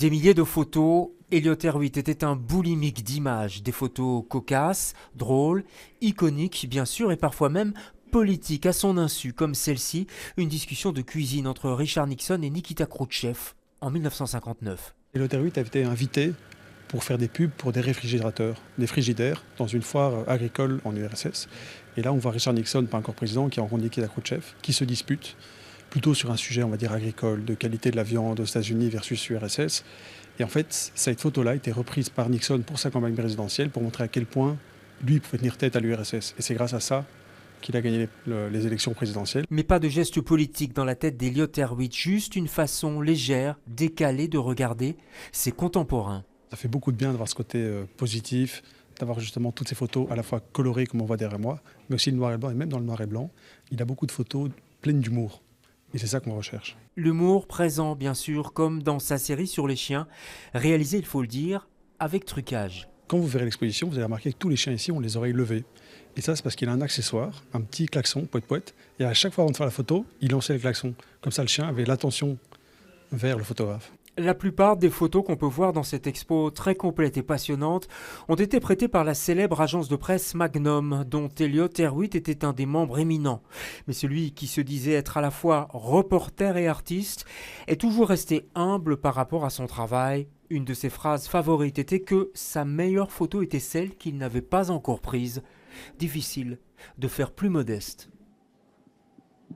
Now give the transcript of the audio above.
Des milliers de photos, Elliott Erwitt était un boulimique d'images, des photos cocasses, drôles, iconiques bien sûr et parfois même politiques à son insu, comme celle-ci, une discussion de cuisine entre Richard Nixon et Nikita Khrouchtchev en 1959. Elliott Erwitt a été invité pour faire des pubs pour des réfrigérateurs, des frigidaires, dans une foire agricole en URSS. Et là, on voit Richard Nixon, pas encore président, qui rencontre Nikita Khrouchtchev, qui se disputent plutôt sur un sujet, on va dire, agricole, de qualité de la viande aux États-Unis versus URSS. Et en fait, cette photo-là a été reprise par Nixon pour sa campagne présidentielle, pour montrer à quel point lui pouvait tenir tête à l'URSS. Et c'est grâce à ça qu'il a gagné les élections présidentielles. Mais pas de geste politique dans la tête d'Elliott Erwitt, juste une façon légère, décalée de regarder ses contemporains. Ça fait beaucoup de bien d'avoir ce côté positif, d'avoir justement toutes ces photos à la fois colorées comme on voit derrière moi, mais aussi le noir et blanc. Et même dans le noir et blanc, il a beaucoup de photos pleines d'humour. Et c'est ça qu'on recherche. L'humour présent, bien sûr, comme dans sa série sur les chiens, réalisé, il faut le dire, avec trucage. Quand vous verrez l'exposition, vous allez remarquer que tous les chiens ici ont les oreilles levées. Et ça, c'est parce qu'il a un accessoire, un petit klaxon, poète-poète. Et à chaque fois avant de faire la photo, il lançait le klaxon. Comme ça, le chien avait l'attention vers le photographe. La plupart des photos qu'on peut voir dans cette expo très complète et passionnante ont été prêtées par la célèbre agence de presse Magnum, dont Elliott Erwitt était un des membres éminents. Mais celui qui se disait être à la fois reporter et artiste est toujours resté humble par rapport à son travail. Une de ses phrases favorites était que sa meilleure photo était celle qu'il n'avait pas encore prise. Difficile de faire plus modeste.